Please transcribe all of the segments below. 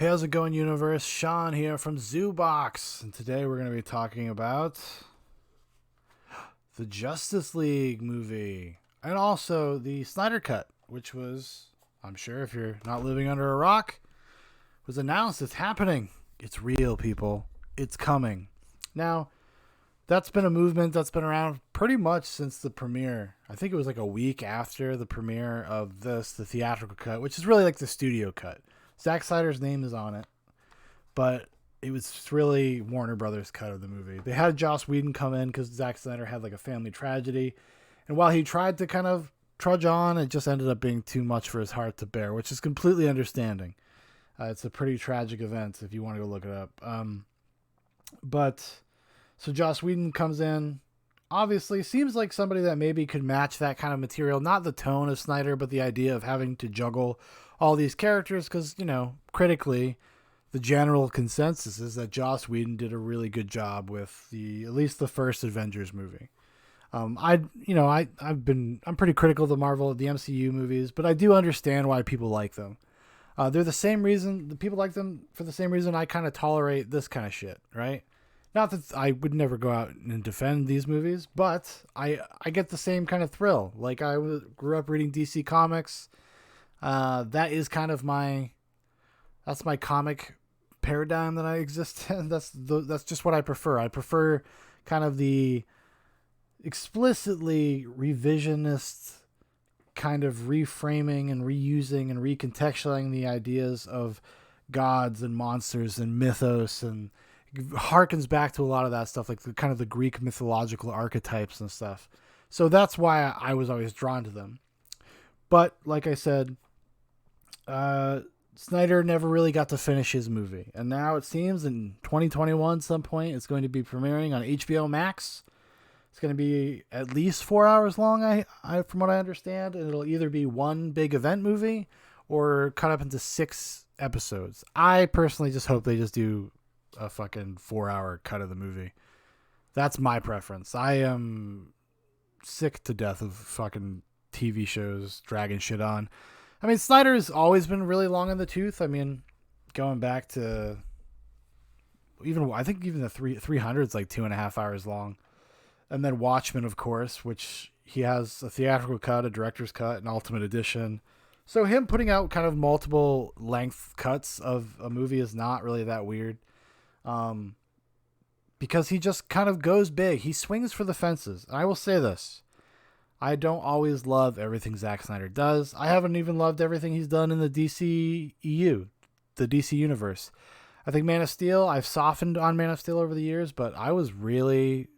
Hey, how's it going, universe? Shaun here from ZooBox, and today we're going to be talking about the Justice League movie and also the Snyder Cut, which was, I'm sure if you're not living under a rock, was announced. It's happening. It's real, people. It's coming. Now, that's been a movement that's been around pretty much since the premiere. I think it was like a week after the premiere of the theatrical cut, which is really like the studio cut. Zack Snyder's name is on it, but it was really Warner Brothers' cut of the movie. They had Joss Whedon come in because Zack Snyder had like a family tragedy, and while he tried to kind of trudge on, it just ended up being too much for his heart to bear, which is completely understanding. It's a pretty tragic event if you want to go look it up. But so Joss Whedon comes in. Obviously, seems like somebody that maybe could match that kind of material. Not the tone of Snyder, but the idea of having to juggle all these characters. Because, critically, the general consensus is that Joss Whedon did a really good job with at least the first Avengers movie. I'm pretty critical of the MCU movies, but I do understand why people like them. They're the same reason the people like them for the same reason I kind of tolerate this kind of shit, right? Not that I would never go out and defend these movies, but I get the same kind of thrill. Like I grew up reading DC Comics. That is kind of that's my comic paradigm that I exist in. That's just what I prefer. I prefer kind of the explicitly revisionist kind of reframing and reusing and recontextualizing the ideas of gods and monsters and mythos, and harkens back to a lot of that stuff, like the kind of the Greek mythological archetypes and stuff. So that's why I was always drawn to them. But like I said, Snyder never really got to finish his movie, and now it seems in 2021 some point it's going to be premiering on HBO Max. It's going to be at least 4 hours long, I from what I understand, and it'll either be one big event movie or cut up into 6 episodes. I personally just hope they just do a fucking 4-hour cut of the movie. That's my preference. I am sick to death of fucking TV shows dragging shit on. I mean, Snyder's always been really long in the tooth. I mean, going back to I think even the 300 is like 2.5 hours long. And then Watchmen, of course, which he has a theatrical cut, a director's cut, an ultimate edition. So him putting out kind of multiple length cuts of a movie is not really that weird. Because he just kind of goes big. He swings for the fences. And I will say this. I don't always love everything Zack Snyder does. I haven't even loved everything he's done in the DC EU, the DC universe. I think Man of Steel, I've softened on Man of Steel over the years, but I was really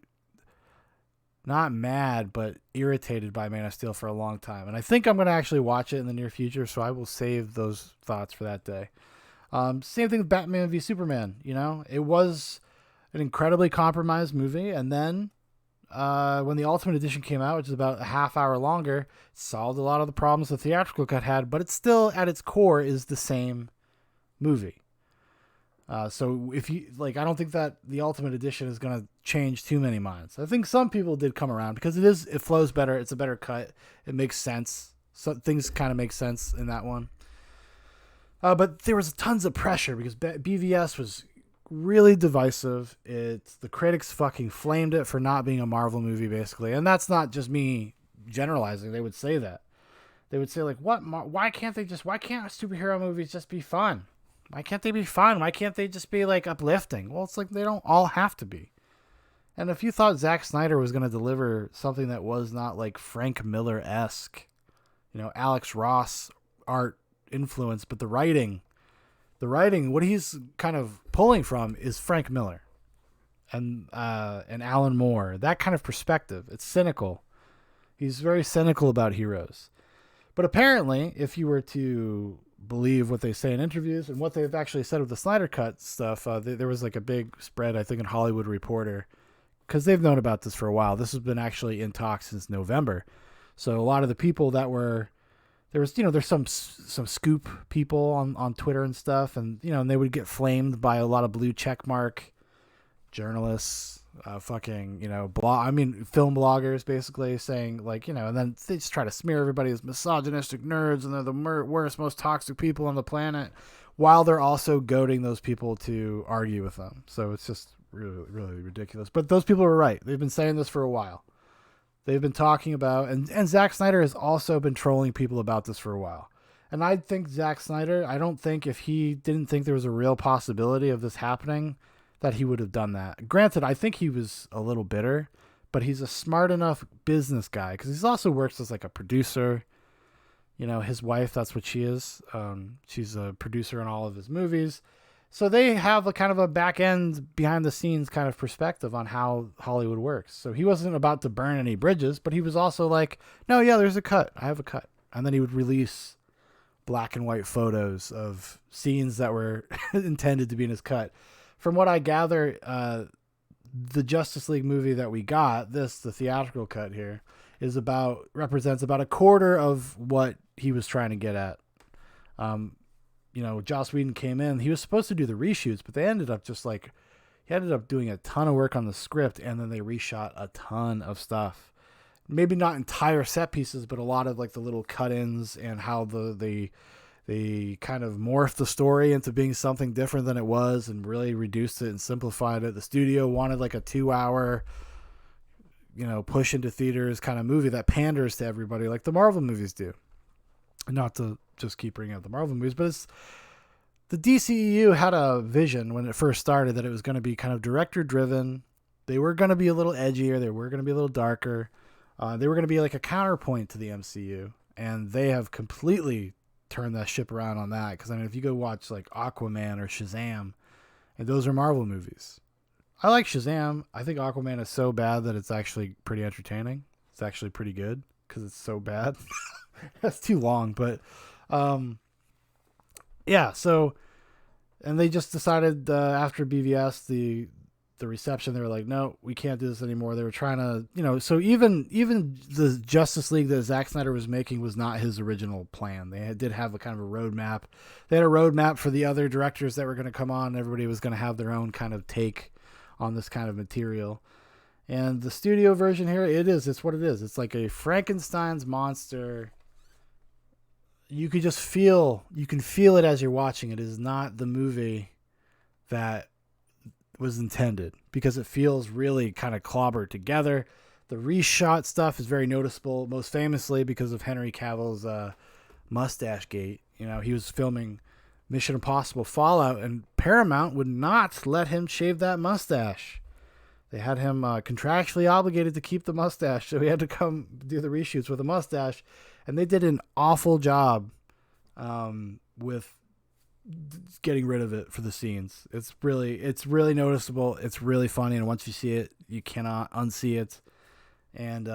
not mad, but irritated by Man of Steel for a long time. And I think I'm going to actually watch it in the near future, so I will save those thoughts for that day. Same thing with Batman v Superman. It was an incredibly compromised movie, and then when the Ultimate Edition came out, which is about a half hour longer, it solved a lot of the problems the theatrical cut had, but it still, at its core, is the same movie. So if you I don't think that the Ultimate Edition is going to change too many minds. I think some people did come around because it flows better. It's a better cut. It makes sense. So things kind of make sense in that one. But there was tons of pressure because BVS was really divisive. The critics fucking flamed it for not being a Marvel movie, basically. And that's not just me generalizing. They would say that. They would say, like, why can't superhero movies just be fun? Why can't they be fun? Why can't they just be, like, uplifting? Well, it's like they don't all have to be. And if you thought Zack Snyder was going to deliver something that was not, like, Frank Miller-esque, Alex Ross art influence, but the writing, what he's kind of pulling from is Frank Miller and Alan Moore, that kind of perspective. It's cynical. He's very cynical about heroes. But apparently, if you were to believe what they say in interviews and what they've actually said with the Snyder Cut stuff, there was like a big spread, I think, in Hollywood Reporter, because they've known about this for a while. This has been actually in talks since November. So a lot of the people that were there's some scoop people on Twitter and stuff, and and they would get flamed by a lot of blue checkmark journalists, film bloggers, basically saying, like, and then they just try to smear everybody as misogynistic nerds and they're the worst, most toxic people on the planet. while they're also goading those people to argue with them. So it's just really, really ridiculous. But those people were right. They've been saying this for a while. They've been talking about, and Zack Snyder has also been trolling people about this for a while. And I think Zack Snyder, I don't think if he didn't think there was a real possibility of this happening, that he would have done that. Granted, I think he was a little bitter, but he's a smart enough business guy because he's also works as like a producer. You know, his wife, that's what she is. She's a producer in all of his movies. So they have a kind of a back end, behind the scenes kind of perspective on how Hollywood works. So he wasn't about to burn any bridges, but he was also like, no, yeah, there's a cut. I have a cut. And then he would release black and white photos of scenes that were intended to be in his cut. From what I gather, the Justice League movie that we got, the theatrical cut here, represents about a quarter of what he was trying to get at. You know, Joss Whedon came in. He was supposed to do the reshoots, but they ended up he ended up doing a ton of work on the script, and then they reshot a ton of stuff. Maybe not entire set pieces, but a lot of like the little cut-ins and how they kind of morphed the story into being something different than it was and really reduced it and simplified it. The studio wanted like a 2-hour, you know, push into theaters kind of movie that panders to everybody like the Marvel movies do. Not to just keep bringing up the Marvel movies, but the DCEU had a vision when it first started that it was going to be kind of director driven. They were going to be a little edgier. They were going to be a little darker. They were going to be like a counterpoint to the MCU, and they have completely turned that ship around on that. Because I mean, if you go watch like Aquaman or Shazam, and those are Marvel movies. I like Shazam. I think Aquaman is so bad that it's actually pretty entertaining. It's actually pretty good because it's so bad. That's too long, but yeah. So, and they just decided after BVS, the reception, they were like, no, we can't do this anymore. They were trying to, you know, so even the Justice League that Zack Snyder was making was not his original plan. They did have a kind of a roadmap. They had a roadmap for the other directors that were going to come on. Everybody was going to have their own kind of take on this kind of material. And the studio version here, it's what it is. It's like a Frankenstein's monster. You can feel it as you're watching. It is not the movie that was intended because it feels really kind of clobbered together. The reshot stuff is very noticeable, most famously because of Henry Cavill's mustache gate. You know, he was filming Mission Impossible Fallout, and Paramount would not let him shave that mustache. They had him contractually obligated to keep the mustache, so he had to come do the reshoots with a mustache, and they did an awful job with getting rid of it for the scenes. It's really noticeable. It's really funny, and once you see it, you cannot unsee it. And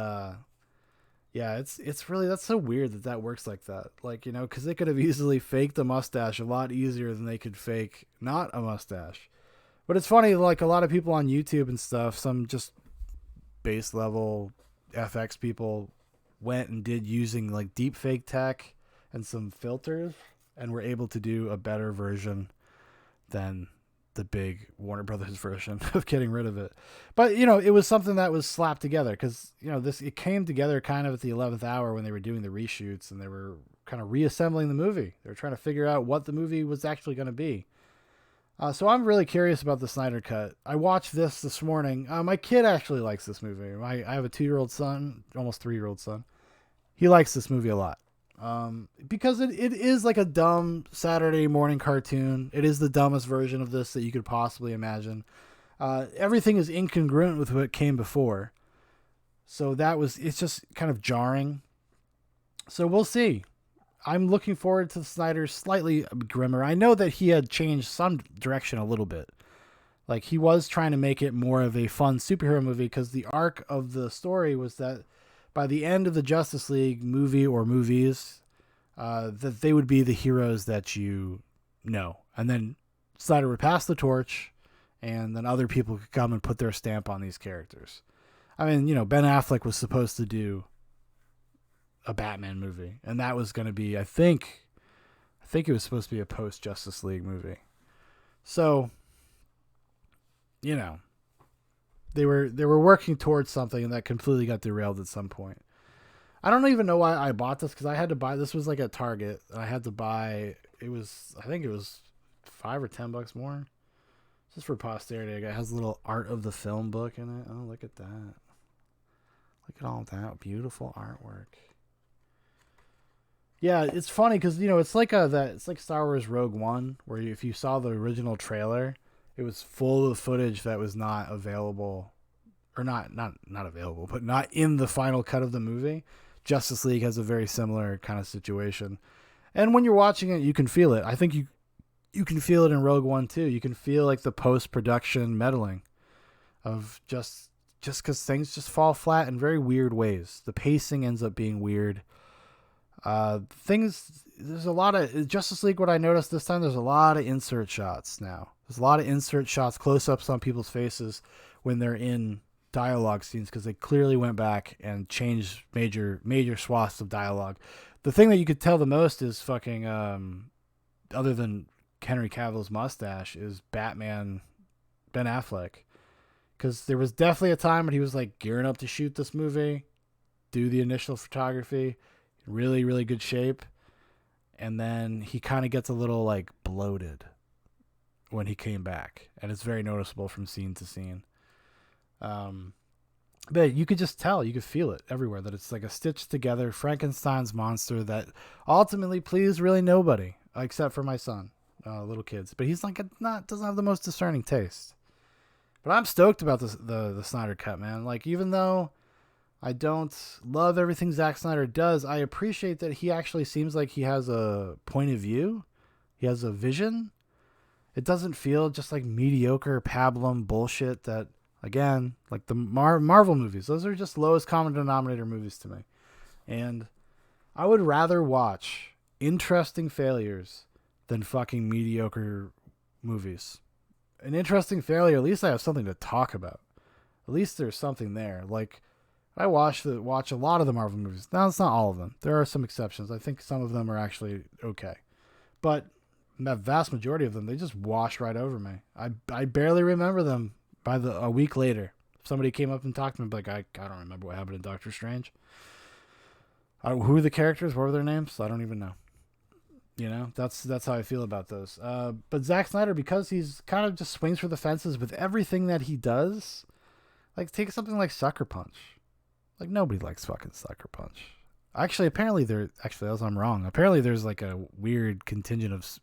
yeah, it's really, that's so weird that works like that. Like, you know, because they could have easily faked a mustache a lot easier than they could fake not a mustache. But it's funny, like a lot of people on YouTube and stuff, some just base level FX people went and did using like deep fake tech and some filters, and were able to do a better version than the big Warner Brothers version of getting rid of it. But, you know, it was something that was slapped together because, you know, it came together kind of at the 11th hour when they were doing the reshoots and they were kind of reassembling the movie. They were trying to figure out what the movie was actually going to be. So I'm really curious about the Snyder Cut. I watched this morning. My kid actually likes this movie. I have a 2-year-old son, almost 3-year-old son. He likes this movie a lot. Because it is like a dumb Saturday morning cartoon. It is the dumbest version of this that you could possibly imagine. Everything is incongruent with what came before. So it's just kind of jarring. So we'll see. I'm looking forward to Snyder's slightly grimmer. I know that he had changed some direction a little bit. Like he was trying to make it more of a fun superhero movie because the arc of the story was that by the end of the Justice League movie or movies, that they would be the heroes that you know. And then Snyder would pass the torch, and then other people could come and put their stamp on these characters. I mean, you know, Ben Affleck was supposed to do a Batman movie, and that was going to be, I think it was supposed to be a post-Justice League movie. So, you know, they were working towards something, and that completely got derailed at some point. I don't even know why I bought this, because I had to buy, this was like at Target. I had to buy, I think it was $5 or $10 more. Just for posterity. It has a little art of the film book in it. Oh, look at that. Look at all that beautiful artwork. Yeah, it's funny because it's like it's like Star Wars Rogue One, where if you saw the original trailer, it was full of footage that was not available, or not available, but not in the final cut of the movie. Justice League has a very similar kind of situation, and when you're watching it, you can feel it. I think you can feel it in Rogue One too. You can feel like the post-production meddling of just because things just fall flat in very weird ways. The pacing ends up being weird. There's a lot of Justice League. What I noticed this time, there's a lot of insert shots now. There's a lot of insert shots, close-ups on people's faces when they're in dialogue scenes, because they clearly went back and changed major swaths of dialogue. The thing that you could tell the most is fucking other than Henry Cavill's mustache, is Batman Ben Affleck, because there was definitely a time when he was like gearing up to shoot this movie, do the initial photography, really, really good shape. And then he kind of gets a little like bloated when he came back. And it's very noticeable from scene to scene. But you could just tell, you could feel it everywhere, that it's like a stitched together Frankenstein's monster that ultimately pleased really nobody except for my son, little kids. But he's doesn't have the most discerning taste. But I'm stoked about the Snyder Cut, man. Like, even though I don't love everything Zack Snyder does, I appreciate that he actually seems like he has a point of view. He has a vision. It doesn't feel just like mediocre pablum bullshit that, again, like the Marvel movies. Those are just lowest common denominator movies to me. And I would rather watch interesting failures than fucking mediocre movies. An interesting failure, at least I have something to talk about. At least there's something there. Like, I watch a lot of the Marvel movies. Now, it's not all of them. There are some exceptions. I think some of them are actually okay. But the vast majority of them, they just wash right over me. I barely remember them a week later. If somebody came up and talked to me, like, I don't remember what happened in Doctor Strange. Who are the characters? What were their names? I don't even know. That's how I feel about those. But Zack Snyder, because he's kind of just swings for the fences with everything that he does, like, take something like Sucker Punch. Like, nobody likes fucking Sucker Punch. Actually, I'm wrong. Apparently there's like a weird contingent of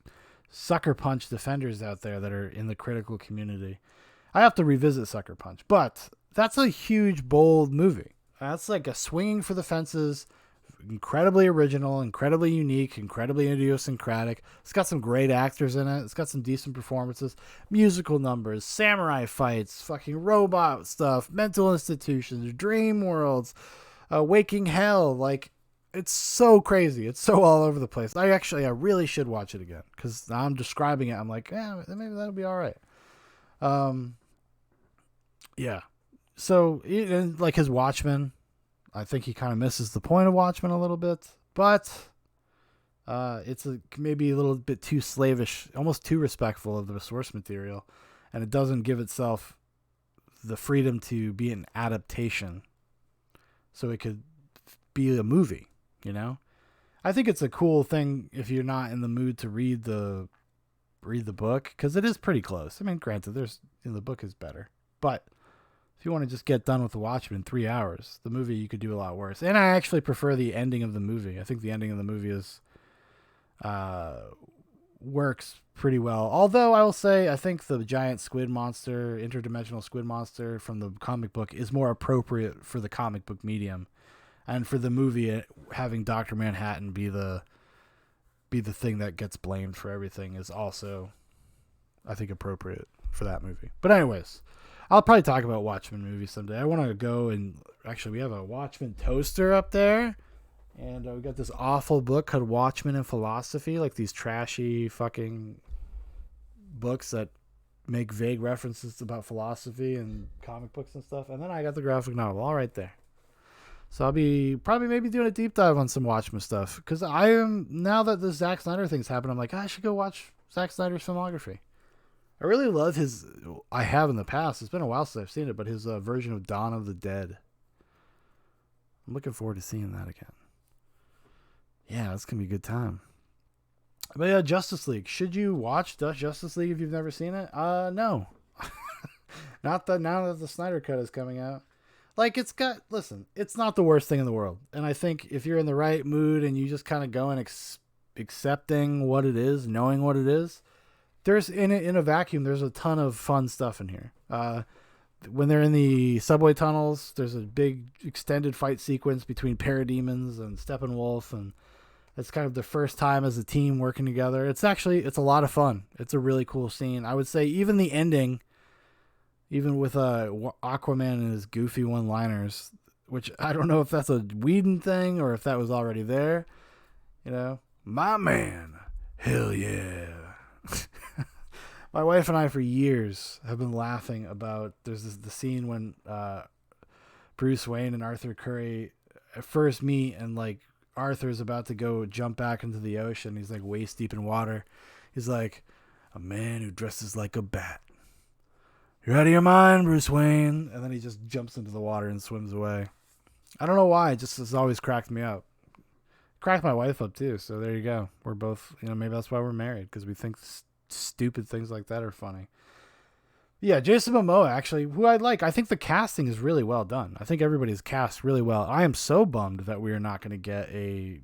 Sucker Punch defenders out there that are in the critical community. I have to revisit Sucker Punch, but that's a huge, bold movie. That's like a swinging for the fences, incredibly original, incredibly unique, incredibly idiosyncratic. It's got some great actors in it. It's got some decent performances, musical numbers, samurai fights, fucking robot stuff, mental institutions, dream worlds, waking hell. Like, it's so crazy. It's so all over the place. I really should watch it again, because I'm describing it. I'm like, yeah, maybe that'll be all right. Yeah. So, like his Watchmen, I think he kind of misses the point of Watchmen a little bit, but it's maybe a little bit too slavish, almost too respectful of the source material, and it doesn't give itself the freedom to be an adaptation, so it could be a movie. I think it's a cool thing if you're not in the mood to read the book, because it is pretty close. I mean, granted, the book is better, but if you want to just get done with the Watchmen in 3 hours, the movie you could do a lot worse. And I actually prefer the ending of the movie. I think the ending of the movie works pretty well. Although I will say, I think the giant squid monster, interdimensional squid monster from the comic book, is more appropriate for the comic book medium, and for the movie, having Dr. Manhattan be the thing that gets blamed for everything is also, I think, appropriate for that movie. But anyways, I'll probably talk about Watchmen movies someday. I want to go and actually, we have a Watchmen toaster up there, and we got this awful book called Watchmen and Philosophy, like these trashy fucking books that make vague references about philosophy and comic books and stuff. And then I got the graphic novel all right there. So I'll be probably maybe doing a deep dive on some Watchmen stuff, because now that the Zack Snyder thing's happened, I'm like, I should go watch Zack Snyder's filmography. I really love I have in the past, it's been a while since I've seen it, but his version of Dawn of the Dead. I'm looking forward to seeing that again. Yeah, that's going to be a good time. But yeah, Justice League. Should you watch Justice League if you've never seen it? No. Not that now that the Snyder Cut is coming out. Like listen, it's not the worst thing in the world. And I think if you're in the right mood and you just kind of go and accepting what it is, knowing what it is, there's in a vacuum, there's a ton of fun stuff in here. When they're in the subway tunnels, there's a big extended fight sequence between Parademons and Steppenwolf, and it's kind of the first time as a team working together. It's a lot of fun. It's a really cool scene. I would say even the ending, even with Aquaman and his goofy one-liners, which I don't know if that's a Whedon thing or if that was already there. You know, my man, hell yeah. My wife and I for years have been laughing about the scene when Bruce Wayne and Arthur Curry first meet, and like Arthur's about to go jump back into the ocean. He's like waist deep in water. He's like, a man who dresses like a bat. You're out of your mind, Bruce Wayne. And then he just jumps into the water and swims away. I don't know why. It just has always cracked me up. Cracked my wife up too. So there you go. We're both, maybe that's why we're married, because we think stupid things like that are funny. Yeah, Jason Momoa, actually, who I like. I think the casting is really well done. I think everybody's cast really well. I am so bummed that we are not going to get a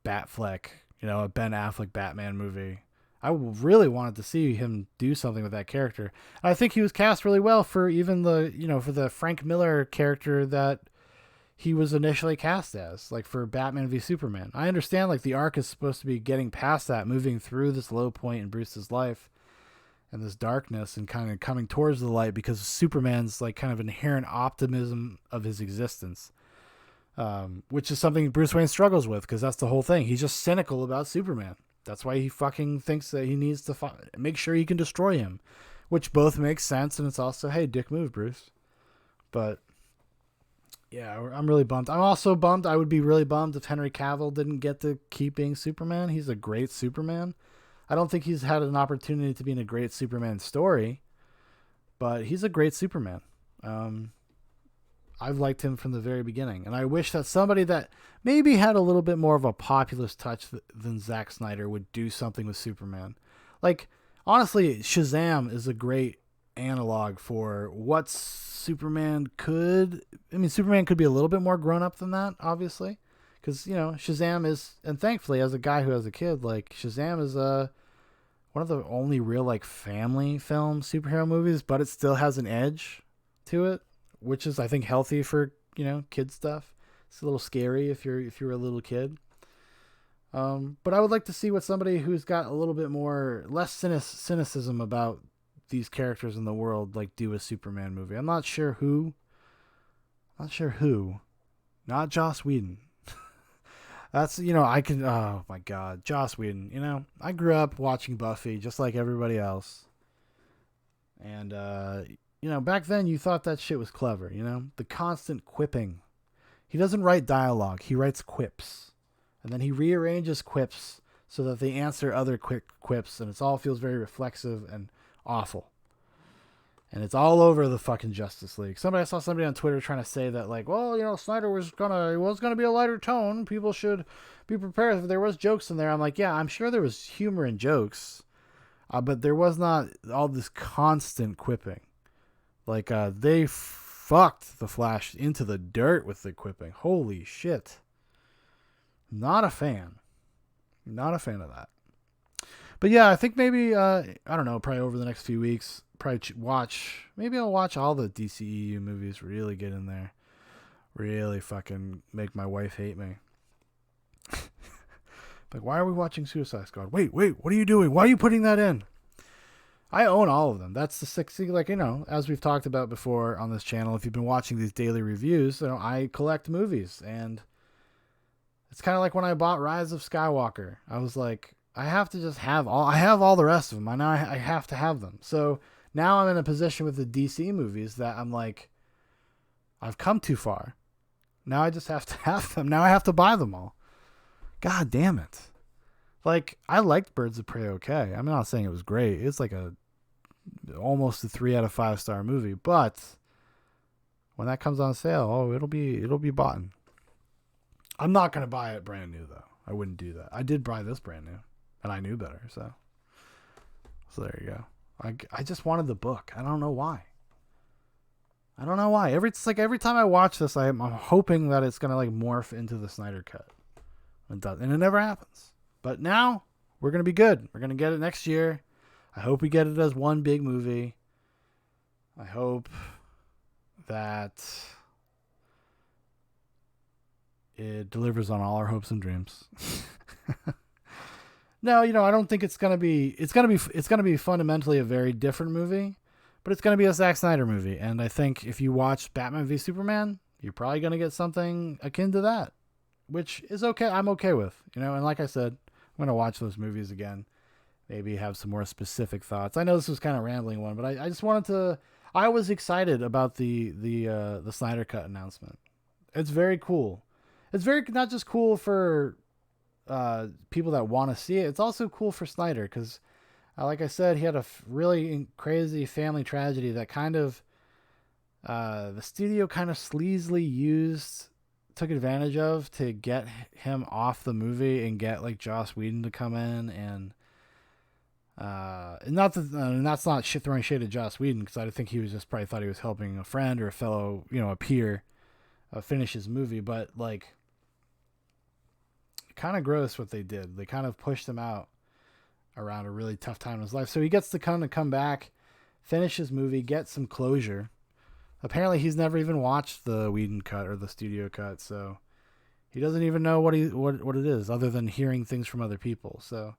Batfleck, a Ben Affleck Batman movie. I really wanted to see him do something with that character. And I think he was cast really well for even for the Frank Miller character that he was initially cast as, like for Batman v Superman. I understand like the arc is supposed to be getting past that, moving through this low point in Bruce's life and this darkness and kind of coming towards the light because of Superman's like kind of inherent optimism of his existence, which is something Bruce Wayne struggles with because that's the whole thing. He's just cynical about Superman. That's why he fucking thinks that he needs to make sure he can destroy him, which both makes sense. And it's also, hey, dick move, Bruce. But yeah, I'm really bummed. I'm also bummed. I would be really bummed if Henry Cavill didn't get to keep being Superman. He's a great Superman. I don't think he's had an opportunity to be in a great Superman story, but he's a great Superman. I've liked him from the very beginning, and I wish that somebody that maybe had a little bit more of a populist touch than Zack Snyder would do something with Superman. Like, honestly, Shazam is a great analog for what Superman could... I mean, Superman could be a little bit more grown up than that, obviously, because, Shazam is... And thankfully, as a guy who has a kid, like, Shazam is one of the only real, like, family film superhero movies, but it still has an edge to it, which is, I think, healthy for, kid stuff. It's a little scary if you're a little kid. But I would like to see what somebody who's got a little bit less cynicism about these characters in the world, like, do a Superman movie. I'm not sure who. Not Joss Whedon. That's, oh my God, Joss Whedon. I grew up watching Buffy just like everybody else. And, back then you thought that shit was clever, the constant quipping. He doesn't write dialogue, he writes quips. And then he rearranges quips so that they answer other quips, and it all feels very reflexive and awful. And it's all over the fucking Justice League. I saw somebody on Twitter trying to say that, like, well, Snyder was gonna be a lighter tone. People should be prepared if there was jokes in there. I'm like, yeah, I'm sure there was humor and jokes, but there was not all this constant quipping. Like, they fucked the Flash into the dirt with the quipping. Holy shit. Not a fan. Not a fan of that. But yeah, I think maybe, I don't know, probably over the next few weeks, maybe I'll watch all the DCEU movies, really get in there. Really fucking make my wife hate me. Like, why are we watching Suicide Squad? Wait, what are you doing? Why are you putting that in? I own all of them. That's the 60, like, as we've talked about before on this channel, if you've been watching these daily reviews, I collect movies, and it's kind of like when I bought Rise of Skywalker. I was like, I have to just have all the rest of them. I have to have them. So now I'm in a position with the DC movies that I'm like, I've come too far. Now I just have to have them. Now I have to buy them all. God damn it. Like, I liked Birds of Prey okay. I'm not saying it was great. It's like almost a 3 out of 5 star movie, but when that comes on sale, it'll be bought. I'm not going to buy it brand new though. I wouldn't do that. I did buy this brand new. and I knew better. So there you go. I just wanted the book. I don't know why. Every time I watch this, I'm hoping that it's gonna like morph into the Snyder Cut. And it never happens. But now we're gonna be good. We're gonna get it next year. I hope we get it as one big movie. I hope that it delivers on all our hopes and dreams. No, I don't think it's gonna be fundamentally a very different movie, but it's gonna be a Zack Snyder movie. And I think if you watch Batman v Superman, you're probably gonna get something akin to that, which is okay. I'm okay with, and like I said, I'm gonna watch those movies again, maybe have some more specific thoughts. I know this was kind of a rambling one, but I just wanted to. I was excited about the Snyder Cut announcement. It's very cool. It's very not just cool for people that want to see it. It's also cool for Snyder because, like I said, he had a really crazy family tragedy that kind of the studio kind of sleazily took advantage of to get him off the movie and get like Joss Whedon to come in and not that that's not throwing shade at Joss Whedon because I think he was just probably thought he was helping a friend or a fellow, a peer, finish his movie, but like kind of gross what they did. They kind of pushed him out around a really tough time in his life, so he gets to come back, finish his movie, get some closure. Apparently, he's never even watched the Whedon cut or the studio cut, so he doesn't even know what it is other than hearing things from other people. So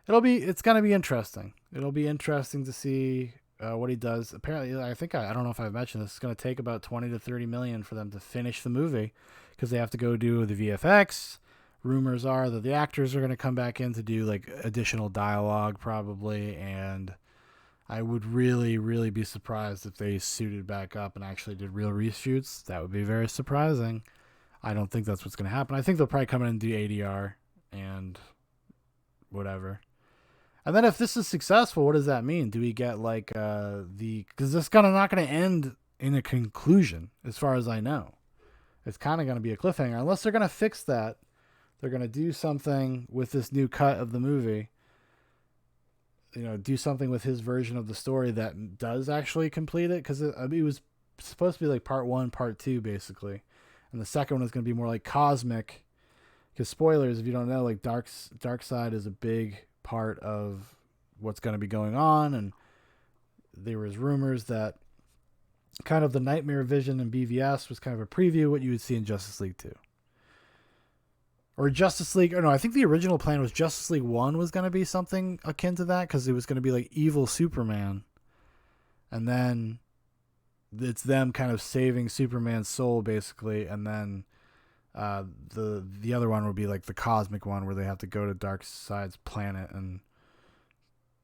it's gonna be interesting. It'll be interesting to see what he does. Apparently, I don't know if I've mentioned this. It's gonna take about $20 to $30 million for them to finish the movie because they have to go do the VFX. Rumors are that the actors are gonna come back in to do like additional dialogue probably, and I would really, really be surprised if they suited back up and actually did real reshoots. That would be very surprising. I don't think that's what's going to happen. I think they'll probably come in and do ADR and whatever. And then if this is successful, what does that mean? Do we get like because this is not going to end in a conclusion as far as I know. It's kind of going to be a cliffhanger. Unless they're going to fix that. They're going to do something with this new cut of the movie. Do something with his version of the story that does actually complete it. Because it was supposed to be like part 1, part 2, basically. And the second one is going to be more like cosmic. Because spoilers, if you don't know, like Darkseid is a big part of what's going to be going on. And there was rumors that kind of the Nightmare Vision in BVS was kind of a preview of what you would see in Justice League 2. Or Justice League, or no, I think the original plan was Justice League 1 was going to be something akin to that because it was going to be like evil Superman. And then it's them kind of saving Superman's soul, basically. And then the other one would be like the cosmic one where they have to go to Darkseid's planet and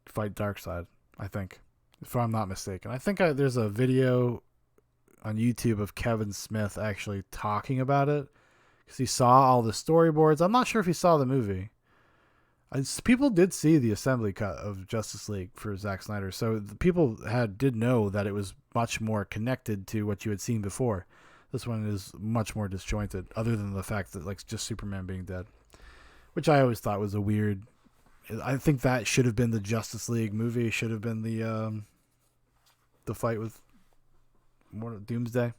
fight Darkseid, I think, if I'm not mistaken. I think there's a video on YouTube of Kevin Smith actually talking about it. Because he saw all the storyboards. I'm not sure if he saw the movie. People did see the assembly cut of Justice League for Zack Snyder. So the people did know that it was much more connected to what you had seen before. This one is much more disjointed, other than the fact that like just Superman being dead. Which I always thought was a weird... I think that should have been the Justice League movie. Should have been the fight with Doomsday.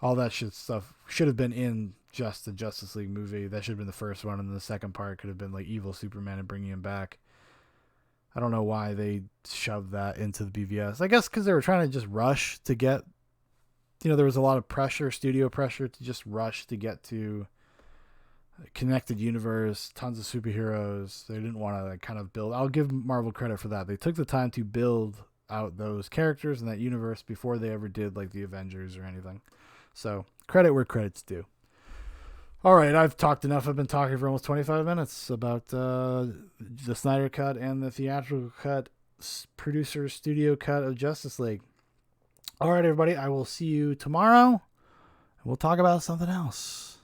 All that stuff should have been in just the Justice League movie. That should have been the first one, and the second part could have been like evil Superman and bringing him back. I don't know why they shoved that into the BVS. I guess because they were trying to just rush to get, there was a lot of pressure, studio pressure to just rush to get to a connected universe, tons of superheroes. They didn't want to like kind of build. I'll give Marvel credit for that. They took the time to build out those characters in that universe before they ever did like the Avengers or anything. So credit where credit's due. All right, I've talked enough. I've been talking for almost 25 minutes about the Snyder Cut and the theatrical cut, producer studio cut of Justice League. All right, everybody, I will see you tomorrow, and we'll talk about something else.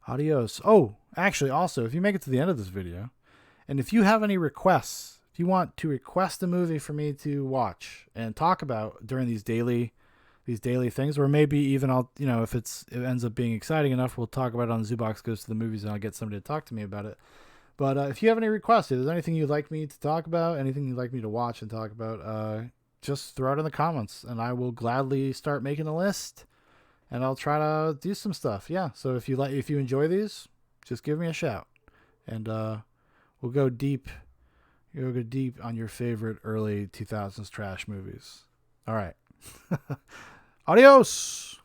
Adios. Oh, actually, also, if you make it to the end of this video, and if you have any requests, if you want to request a movie for me to watch and talk about during these daily things, or maybe even I'll, if it ends up being exciting enough, we'll talk about it on Zoobox Goes to the Movies and I'll get somebody to talk to me about it. But if you have any requests, if there's anything you'd like me to talk about, anything you'd like me to watch and talk about, just throw it in the comments, and I will gladly start making a list, and I'll try to do some stuff. Yeah. So if you enjoy these, just give me a shout, and we'll go deep. You'll go deep on your favorite early 2000s trash movies. All right. Adios.